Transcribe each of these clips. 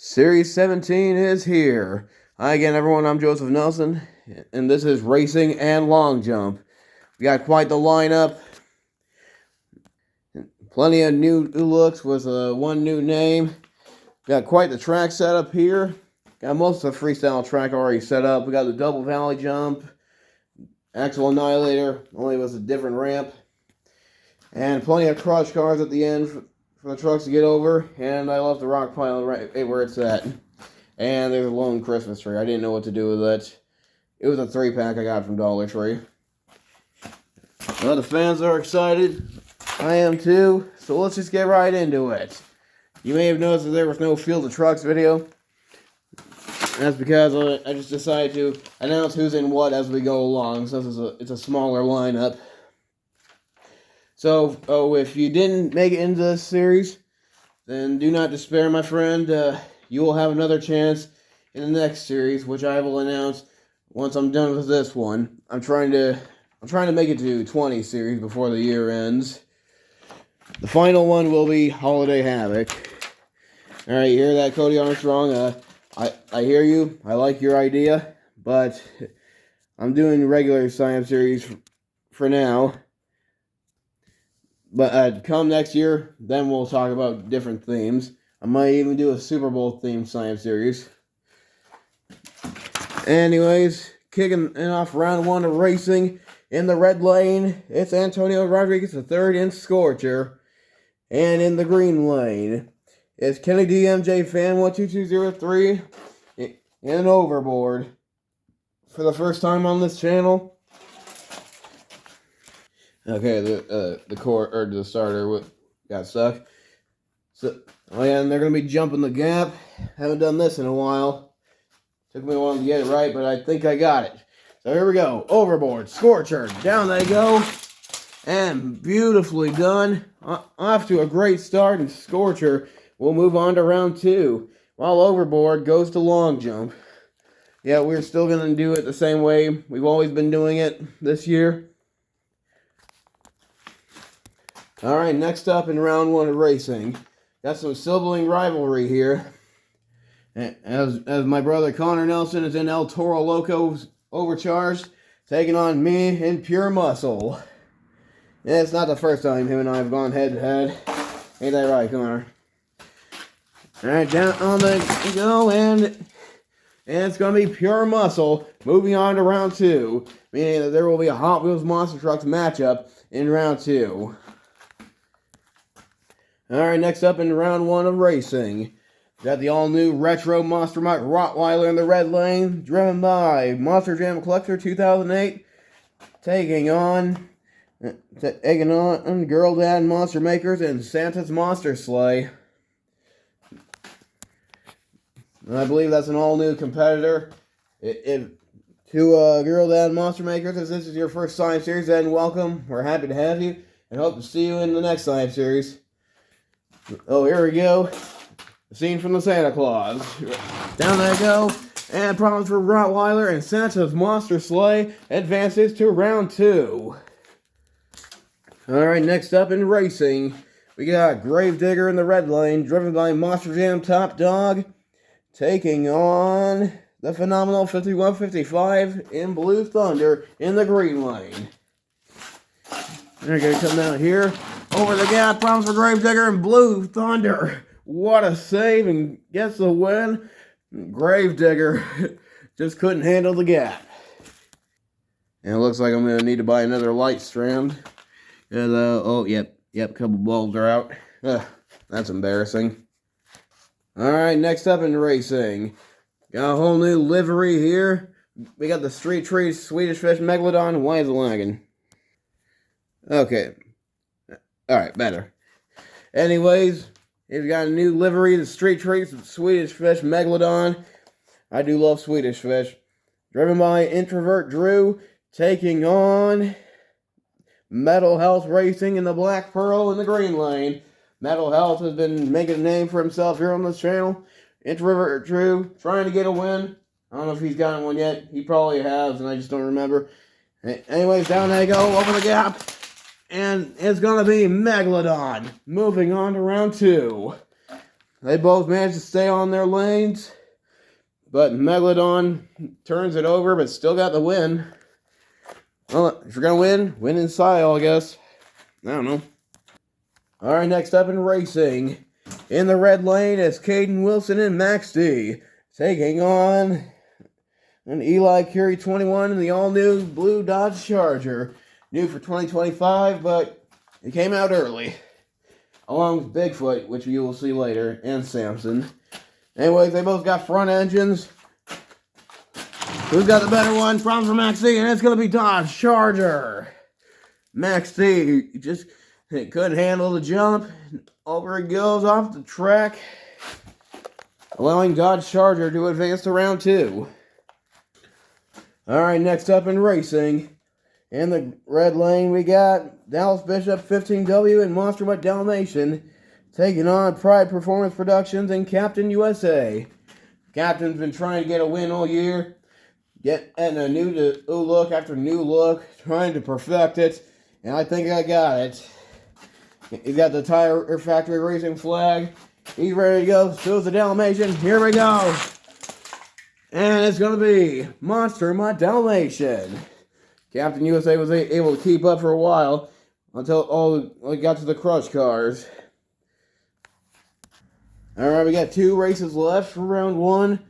Series 17 is here. Hi again, everyone. I'm Joseph Nelson, and this is Racing and Long Jump. We got quite the lineup. Plenty of new looks with one new name. Got quite the track setup here. Got most of the freestyle track already set up. We got the double valley jump, Axle Annihilator, only with a different ramp, and plenty of crush cars at the end for the trucks to get over. And I love the rock pile right where it's at. And there's a lone Christmas tree. I didn't know what to do with it. It was a 3-pack I got from Dollar Tree. Well, the fans are excited. I am too. So let's just get right into it. You may have noticed that there was no Field of Trucks video. That's because I just decided to announce who's in what as we go along, since it's a smaller lineup. So, if you didn't make it into this series, then do not despair, my friend. You will have another chance in the next series, which I will announce once I'm done with this one. I'm trying to make it to 20 series before the year ends. The final one will be Holiday Havoc. All right, you hear that, Cody Armstrong? I hear you. I like your idea, but I'm doing regular Science series for now. But come next year, then we'll talk about different themes. I might even do a Super Bowl themed Science series. Anyways, kicking off round one of racing in the red lane, it's Antonio Rodriguez III in Scorcher. And in the green lane, it's Kenny DMJ Fan 12203 in Overboard. For the first time on this channel. Okay, the starter got stuck. So, and they're gonna be jumping the gap. Haven't done this in a while. Took me a while to get it right, but I think I got it. So here we go. Overboard, Scorcher, down they go, and beautifully done. Off to a great start, and Scorcher will move on to round two, while Overboard goes to Long Jump. Yeah, we're still gonna do it the same way we've always been doing it this year. Alright, next up in round one of racing, got some sibling rivalry here. As my brother Connor Nelson is in El Toro Loco's Overcharged, taking on me in Pure Muscle. Yeah, it's not the first time him and I have gone head to head. Ain't that right, Connor? Alright, down on the go, and it's going to be Pure Muscle moving on to round two, meaning that there will be a Hot Wheels Monster Trucks matchup in round two. Alright, next up in round one of racing, got the all-new Retro Monster Mutt Rottweiler in the red lane, driven by Monster Jam Collector 2008, taking on Girl Dad Monster Makers and Santa's Monster Sleigh. And I believe that's an all-new competitor. To Girl Dad Monster Makers, if this is your first Science series, then welcome. We're happy to have you, and hope to see you in the next Science series. Oh, here we go. The scene from the Santa Claus. Down they go. And problems for Rottweiler and Santa's Monster Sleigh advances to round two. Alright, next up in racing, we got Gravedigger in the red lane, driven by Monster Jam Top Dog, taking on the phenomenal 5155 in Blue Thunder in the green lane. They're going to come down here. Over the gap, problems for Gravedigger and Blue Thunder. What a save, and gets the win. Gravedigger just couldn't handle the gap. And it looks like I'm going to need to buy another light strand. Couple bulbs are out. That's embarrassing. Alright, next up in racing. Got a whole new livery here. We got the Street Trees Swedish Fish Megalodon. Why is it lagging? Okay. Alright, better. Anyways, he's got a new livery, the Street Treats Swedish Fish Megalodon. I do love Swedish Fish. Driven by Introvert Drew, taking on Metal Health Racing in the Black Pearl in the green lane. Metal Health has been making a name for himself here on this channel. Introvert Drew, trying to get a win. I don't know if he's gotten one yet. He probably has, and I just don't remember. Anyways, down they go, over the gap. And it's going to be Megalodon moving on to round two. They both managed to stay on their lanes, but Megalodon turns it over, but still got the win. Well, if you're going to win in style, I guess. I don't know. All right, next up in racing. In the red lane is Caden Wilson and Max D taking on an Eli Curie 21 in the all-new blue Dodge Charger. New for 2025, but it came out early. Along with Bigfoot, which you will see later, and Samson. Anyways, they both got front engines. Who's got the better one? Problem for Max D, and it's going to be Dodge Charger. Max D just couldn't handle the jump. Over it goes off the track, allowing Dodge Charger to advance to round 2. Alright, next up in racing. In the red lane, we got Dallas Bishop 15W and Monster Mutt Dalmatian taking on Pride Performance Productions and Captain USA. Captain's been trying to get a win all year, getting a new look after new look, trying to perfect it, and I think I got it. He's got the Tire Factory Racing flag. He's ready to go. So's the Dalmatian. Here we go. And it's going to be Monster Mutt Dalmatian. Captain USA was able to keep up for a while until we got to the crush cars. Alright, we got 2 races left for round 1.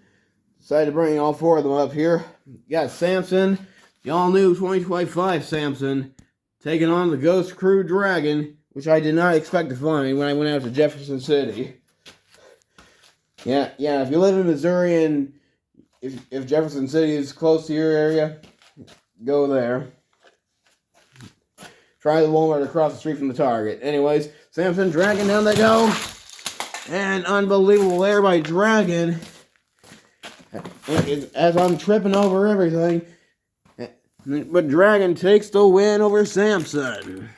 Decided to bring all 4 of them up here. We got Samson, the all-new 2025 Samson, taking on the Ghost Crew Dragon, which I did not expect to find when I went out to Jefferson City. Yeah, if you live in Missouri and if Jefferson City is close to your area, go there. Try the Walmart across the street from the Target. Anyways, Samson, Dragon, down they go. And unbelievable there by Dragon. As I'm tripping over everything. But Dragon takes the win over Samson.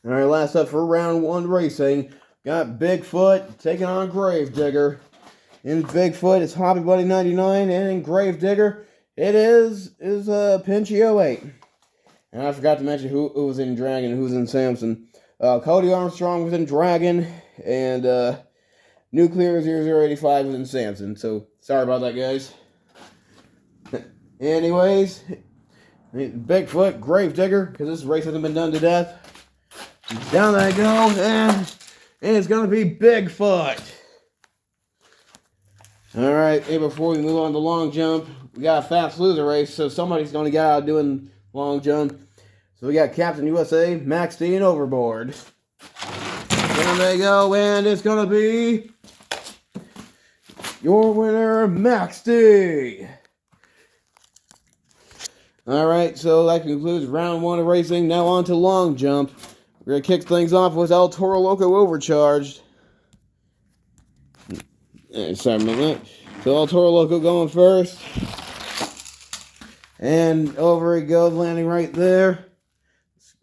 Alright, last up for round 1 racing. Got Bigfoot taking on Gravedigger. In Bigfoot, it's Hobby Buddy 99, and in Gravedigger, it is Pinchy 08. And I forgot to mention who was in Dragon and who was in Samson. Cody Armstrong was in Dragon, and Nuclear 0085 was in Samson. So, sorry about that, guys. Anyways, Bigfoot, Gravedigger, because this race hasn't been done to death. Down they go, and it's going to be Bigfoot. Alright, hey, before we move on to long jump, we got a fast loser race, so somebody's going to get out doing long jump. So we got Captain USA, Max D, and Overboard. There they go, and it's going to be your winner, Max D. Alright, so that concludes round 1 of racing. Now on to long jump. We're going to kick things off with El Toro Loco Overcharged. Sorry about that. So El Toro Loco going first. And over it goes, landing right there.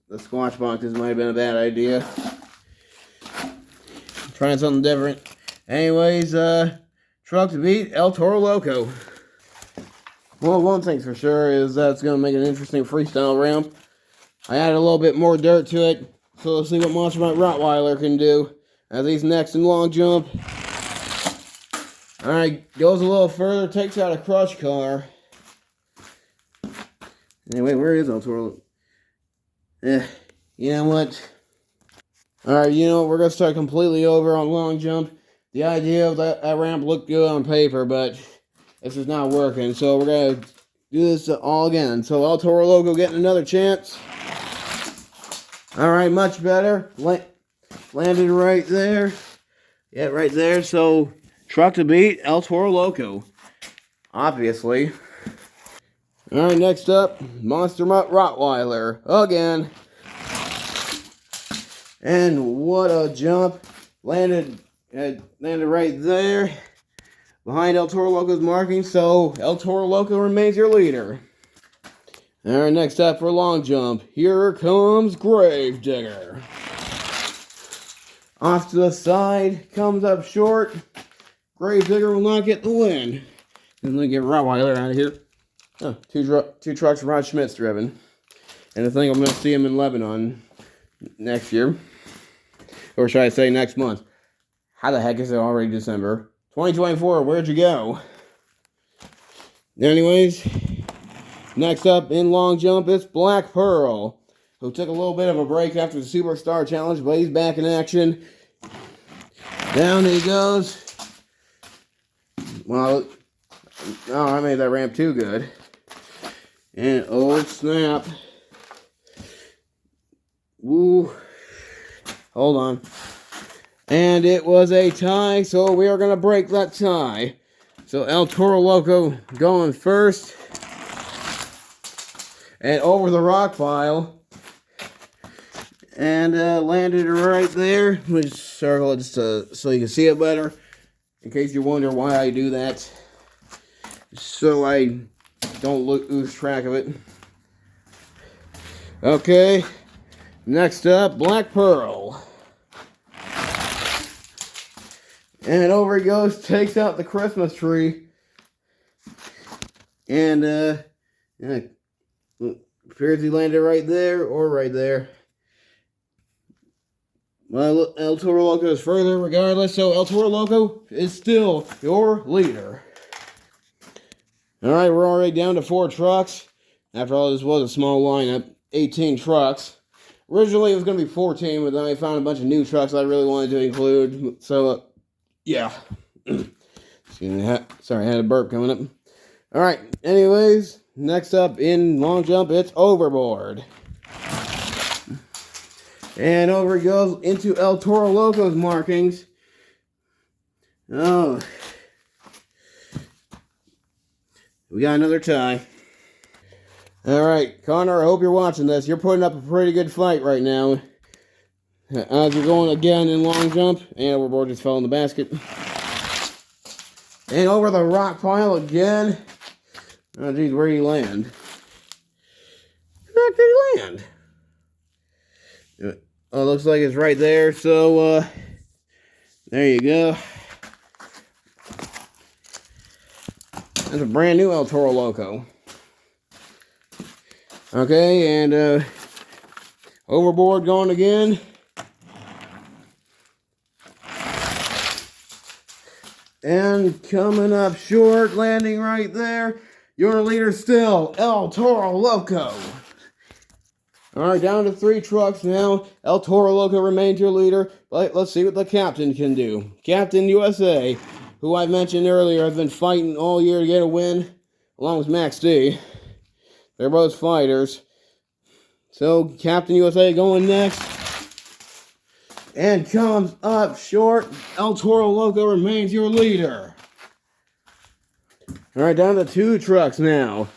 The squash boxes might have been a bad idea. Trying something different. Anyways, truck to beat El Toro Loco. Well, one thing's for sure is that it's going to make an interesting freestyle ramp. I added a little bit more dirt to it. So let's see what Monster Mutt Rottweiler can do. As he's next in long jump. Alright, goes a little further, takes out a crush car. Anyway, where is El Toro? You know what? Alright, we're going to start completely over on long jump. The idea of that ramp looked good on paper, but this is not working. So we're going to do this all again. So El Toro Loco getting another chance. Alright, much better. Landed right there. Yeah, right there. So, truck to beat El Toro Loco. Obviously. Alright, next up, Monster Mutt Rottweiler. Again. And what a jump. Landed right there. Behind El Toro Loco's marking. So, El Toro Loco remains your leader. Alright, next up for long jump. Here comes Gravedigger. Off to the side, comes up short. Gravedigger will not get the win. And let me get Rottweiler out of here. Oh, two trucks Rod Schmidt's driven. And I think I'm going to see him in Lebanon next year. Or should I say next month? How the heck is it already December? 2024, where'd you go? Anyways, next up in long jump, it's Black Pearl, who took a little bit of a break after the Superstar Challenge, but he's back in action. Down he goes. Well, oh, I made that ramp too good. And oh snap. Woo. Hold on. And it was a tie, so we are going to break that tie. So El Toro Loco going first. And over the rock pile. And landed right there. Let me just circle it just so you can see it better. In case you wonder why I do that. So I don't lose track of it. Okay. Next up, Black Pearl. And over he goes, takes out the Christmas tree. And, yeah, appears he landed right there or right there. Well, El Toro Loco is further regardless, so El Toro Loco is still your leader. Alright, we're already down to 4 trucks. After all, this was a small lineup. 18 trucks. Originally, it was going to be 14, but then I found a bunch of new trucks I really wanted to include. So, yeah. Excuse me. Sorry, I had a burp coming up. Alright, anyways, next up in long jump, it's Overboard. And over he goes into El Toro Loco's markings. Oh. We got another tie. Alright, Connor, I hope you're watching this. You're putting up a pretty good fight right now. As you're going again in long jump, and Overboard just fell in the basket. And over the rock pile again. Oh, geez, where did he land? Where did he land? Oh, looks like it's right there, so, there you go. That's a brand new El Toro Loco. Okay, and, Overboard going again. And coming up short, landing right there. Your leader still, El Toro Loco. Alright, down to 3 trucks now. El Toro Loco remains your leader. But let's see what the captain can do. Captain USA, who I mentioned earlier, has been fighting all year to get a win, along with Max D. They're both fighters. So, Captain USA going next. And comes up short. El Toro Loco remains your leader. Alright, down to 2 trucks now.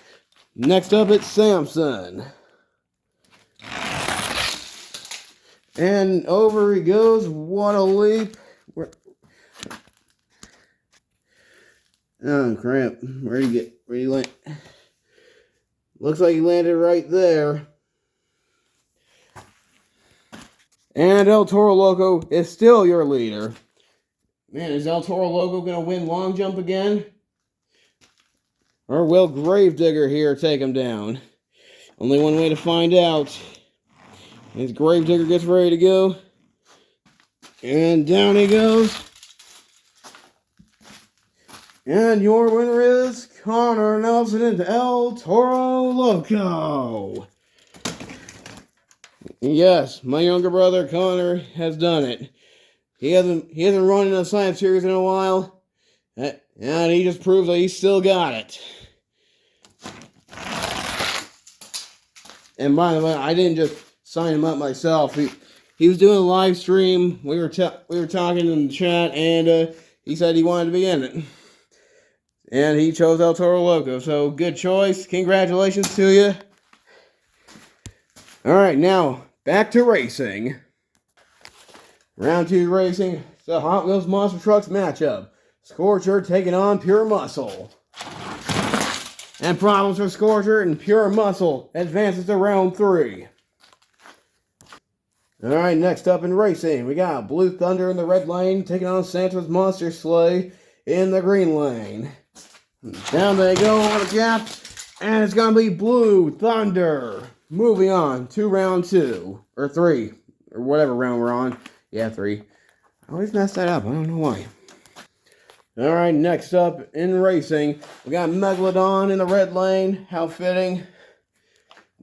Next up, it's Samson. And over he goes. What a leap. Oh, crap. Where'd he land? Looks like he landed right there. And El Toro Loco is still your leader. Man, is El Toro Loco going to win long jump again? Or will Gravedigger here take him down? Only one way to find out. As Gravedigger gets ready to go. And down he goes. And your winner is Connor Nelson and El Toro Loco. Yes, my younger brother Connor has done it. He hasn't run in a science series in a while. And he just proves that he still got it. And by the way, I didn't just sign him up myself. He was doing a live stream. We were talking in the chat, and he said he wanted to be in it. And he chose El Toro Loco. So good choice. Congratulations to you. All right, now back to racing. Round 2 racing. It's the Hot Wheels Monster Trucks matchup. Scorcher taking on Pure Muscle. And problems for Scorcher and Pure Muscle advances to round 3. Alright, next up in racing, we got Blue Thunder in the red lane taking on Santa's Monster Sleigh in the green lane. Down they go on the gap, and it's going to be Blue Thunder. Moving on to round 2, or 3, or whatever round we're on. Yeah, 3. I always mess that up. I don't know why. Alright, next up in racing, we got Megalodon in the red lane. How fitting.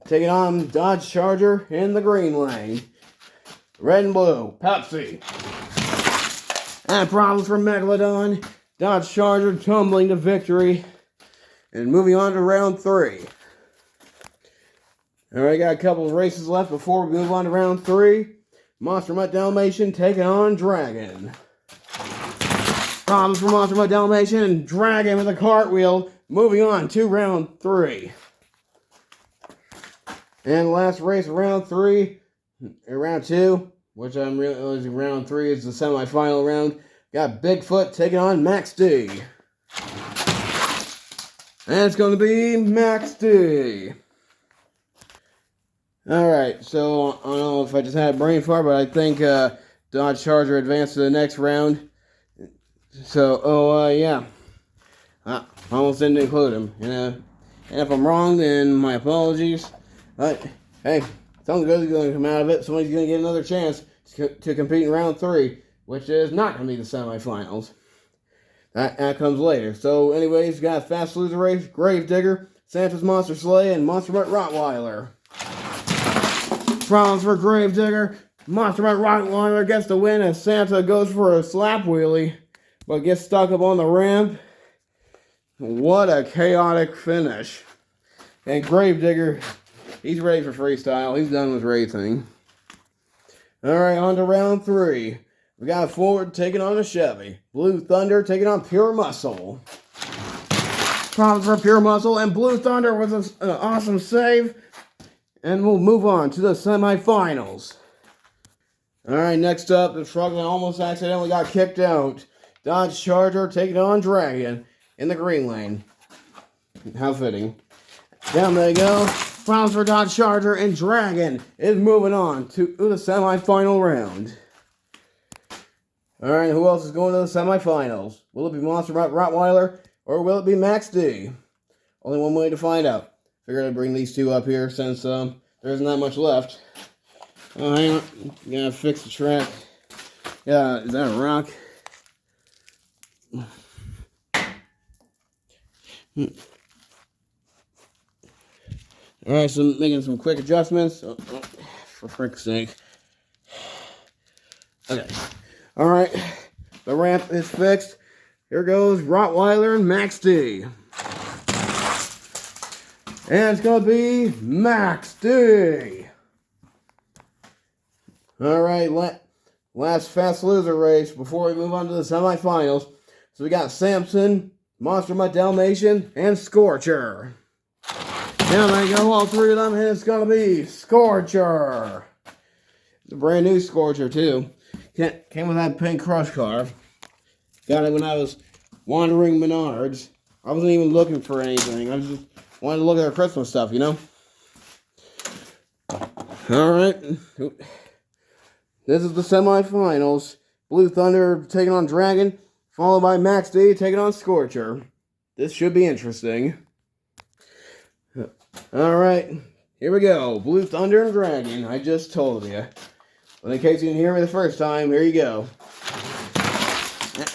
Taking on Dodge Charger in the green lane. Red and blue, Pepsi. And problems for Megalodon. Dodge Charger tumbling to victory. And moving on to round 3. Alright, got a couple of races left before we move on to round 3. Monster Mutt Dalmatian taking on Dragon. Problems for Monster Mutt Dalmatian and Dragon with a cartwheel. Moving on to round 3. And last race of round 3, round 2, which I'm realizing round 3 is the semifinal round. Got Bigfoot taking on Max D. And it's going to be Max D. Alright, so I don't know if I just had a brain fart, but I think Dodge Charger advanced to the next round. So, yeah. I almost didn't include him. And if I'm wrong, then my apologies. But, hey, something good is going to come out of it. Somebody's going to get another chance to compete in round 3, which is not going to be the semifinals. That comes later. So, anyways, got Fast Loser Race, Gravedigger, Santa's Monster Sleigh, and Monster Mutt Rottweiler. Problems for Gravedigger. Monster Mutt Rottweiler gets the win as Santa goes for a slap wheelie, but gets stuck up on the ramp. What a chaotic finish. And Gravedigger, he's ready for freestyle. He's done with racing. Alright, on to round 3. We got Ford taking on a Chevy. Blue Thunder taking on Pure Muscle. Problems for Pure Muscle, and Blue Thunder with an awesome save. And we'll move on to the semifinals. Alright, next up, the truck that almost accidentally got kicked out. Dodge Charger taking on Dragon in the green lane. How fitting. Down they go. Problems for Dodge Charger, and Dragon is moving on to the semifinal round. Alright, who else is going to the semifinals? Will it be Monster Mutt Rottweiler, or will it be Max D? Only one way to find out. Figured I'd bring these two up here since there isn't that much left. Oh, hang on. Gotta fix the track. Yeah, is that a rock? Alright, so making some quick adjustments. For frick's sake. Okay. Alright. The ramp is fixed. Here goes Rottweiler and Max D. And it's going to be Max D. Alright, last Fast Loser race before we move on to the semifinals. So we got Samson, Monster Mutt Dalmatian, and Scorcher. Now they go, all 3 of them, and it's going to be Scorcher. It's a brand new Scorcher, too. Came with that pink crush car. Got it when I was wandering Menards. I wasn't even looking for anything. I was just wanted to look at their Christmas stuff, you know? Alright. This is the semifinals. Blue Thunder taking on Dragon, followed by Max D taking on Scorcher. This should be interesting. Alright, here we go. Blue Thunder and Dragon. I just told you. But in case you didn't hear me the first time, here you go.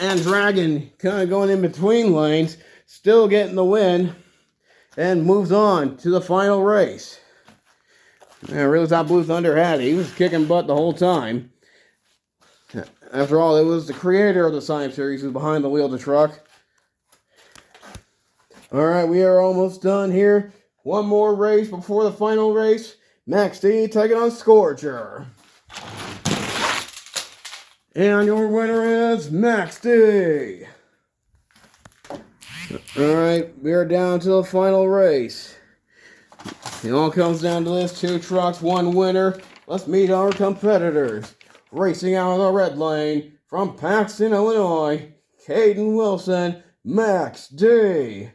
And Dragon kind of going in between lanes, still getting the win, and moves on to the final race. I really thought Blue Thunder had it. He was kicking butt the whole time. After all, it was the creator of the Science Series who's behind the wheel of the truck. Alright, we are almost done here. One more race before the final race. Max D taking on Scorcher. And your winner is Max D. Alright, we are down to the final race. It all comes down to this. 2 trucks, 1 winner. Let's meet our competitors. Racing out of the red lane from Paxton, Illinois, Caden Wilson, Max D.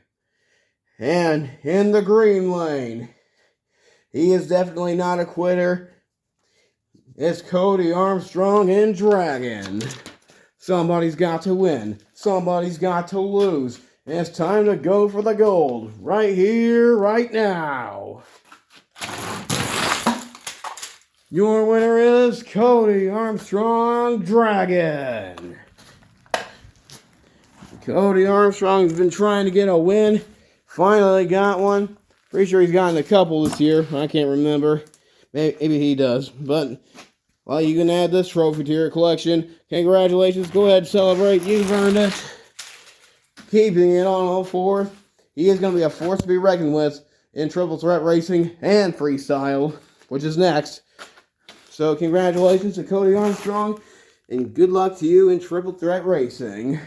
And in the green lane, he is definitely not a quitter. It's Cody Armstrong and Dragon. Somebody's got to win. Somebody's got to lose. And it's time to go for the gold. Right here, right now. Your winner is Cody Armstrong Dragon. Cody Armstrong's been trying to get a win. Finally got one. Pretty sure he's gotten a couple this year. I can't remember. Maybe he does. But, well, you can add this trophy to your collection. Congratulations. Go ahead and celebrate. You've earned it. Keeping it on all fours. He is going to be a force to be reckoned with in triple threat racing and freestyle, which is next. So congratulations to Cody Armstrong, and good luck to you in triple threat racing.